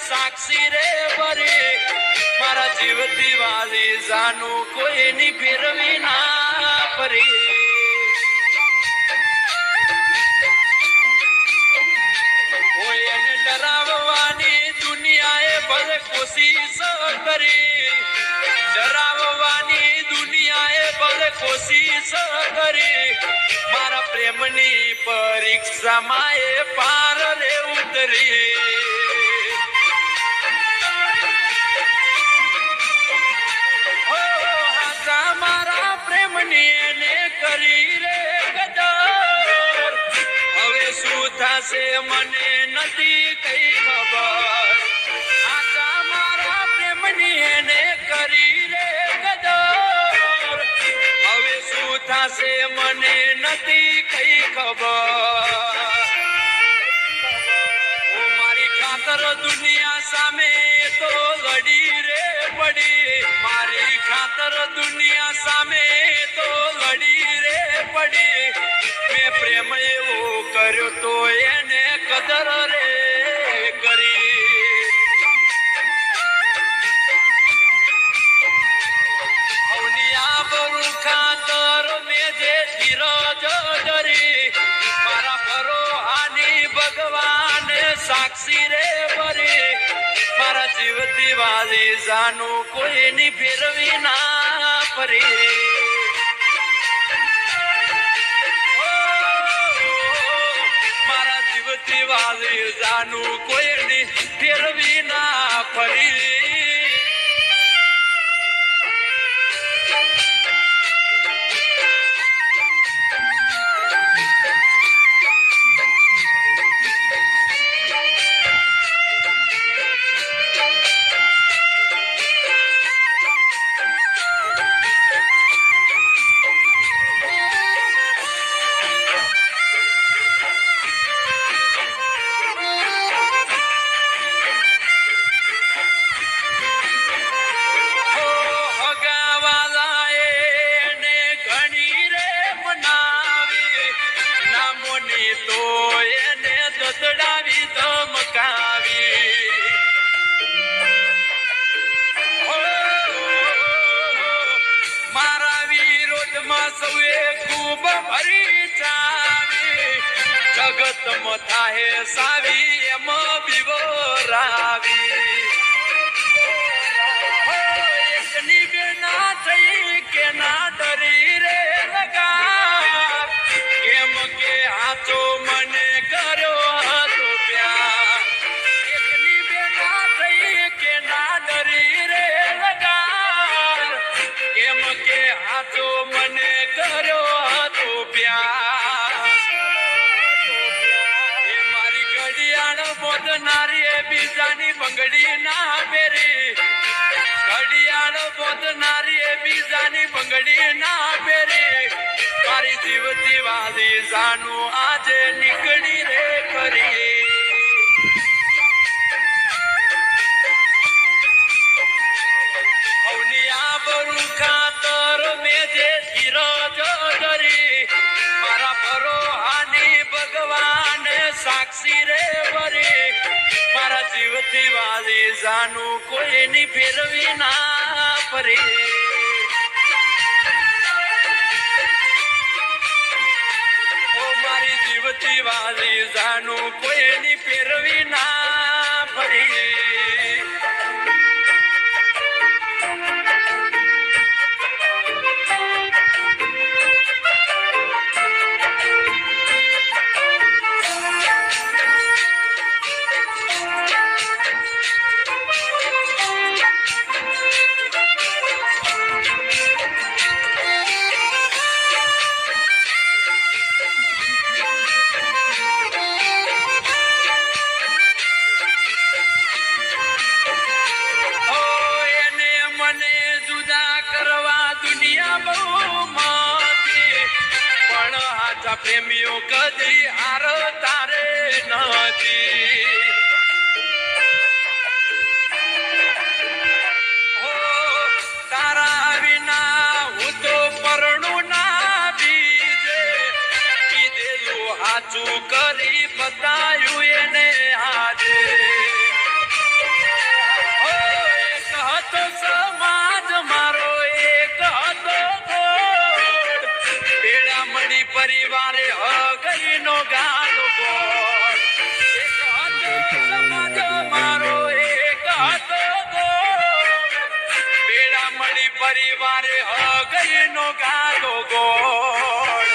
સાક્ષી રે બરી મારા જીવતી વાલી જાનું કોઈની ફેરવી ના પરી કોઈ એને ડરાવવાની દુનિયાએ ભલે કોશિશ કરી ડરાવવાની દુનિયાએ ભલે કોશિશ કરી મારા પ્રેમની પરીક્ષામાં એ પાર રે ઉતરી મને નથી કઈ ખબર આશા મારા પ્રેમની એને કરી રે કદર હવે શું થશે મને નથી કઈ ખબર મારી ખાતર દુનિયા સામે તો લડી રે પડી મારી ખાતર દુનિયા સામે તો લડી રે પડી મેં પ્રેમ એવો કર્યો તો એને કદર રે કરી અવનિયા બરુ ખાતર મેં જે ધીરજ ધરી મારા પરોહાની ભગવાન સાક્ષી રે ભરી મારા જીવતી વાલી જાનું કોઈની ફેરવી ના પરી વાલી જાનું કોઈની ફેરવી ના ફરી જગત મથાહે સાવી એમ વિવરાવી એકની બે ના થઈ કે ના ડરી રે લગા કેમ કે હાથો મને કર્યો હતો પ્યાર એકની બે ના થઈ કે ના ડરી રે લગા કેમ કે હાથો મને કર્યો હતો પ્યાર બોધનારી બીજાની બંગડી ના પહેરી ઘડિયાળ બોધનારી બીજાની બંગડી ના પહેરી મારી જીવતી વાલી જાનું આજે નીકળી રે કરી અવનિયા બરુ ખાતર મેં જે ધીરજ ધરી મારા પરોહાની ભગવાન સાક્ષી રે મારા જીવતી વાલી જાનું કોઈની ફેરવી ના પરી મારી જીવતી વાલી જાનું કોઈની ફેરવી ના ફરી પ્રેમીઓ કદી હાર તારે નથી. હો તારા વિના હું તો પરણું ના બીજે, કીધેલું હાચું કરી બતાયું એને આજે. હો એક હતો સમાજ મારો, એક હતો ગોળ, ભેળા મળી પરિવારે હગઈનો ગાલો ગોળ. એક હતો સમાજ મારો, એક હતો ગોળ, ભેળા મળી પરિવારે હગઈનો ગાલો ગોળ.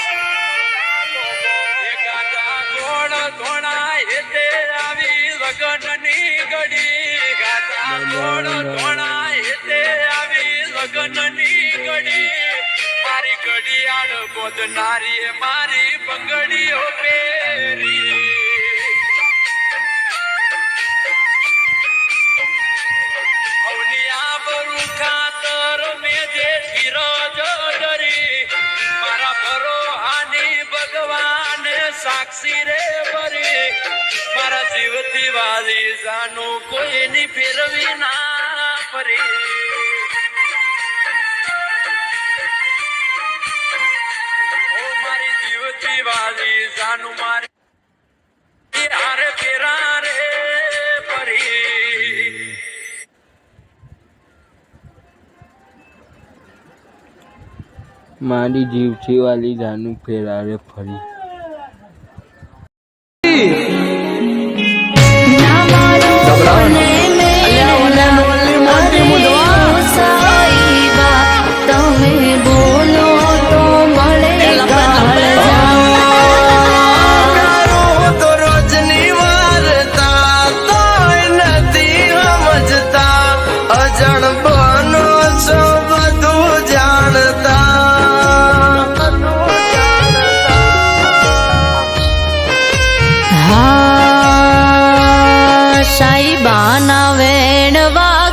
ગાતા ગોળ ધોણા હેતે આવી લગનની ઘડી, ગાતા ગોળ ધોણા હેતે આવી લગનની ઘડી. મારી ઘડિયાળ બોધનારીએ મારી બંગડીઓ પહેરી. અવનિયા બરુ ખાતર મેં જે ધીરજ ધરી, મારા ભરોહાની ભગવાન સાક્ષી રે ભરી. મારા જીવથી વાલી જાનું કોઈની ફેરવી ના ફરી. ઓ મારી જીવથી વાલી જાનું મારી હારે ફેરા રે ફરી. મારી જીવથી વાલી જાનું ફેરાવે ફરી. સાઈબાના વેણવા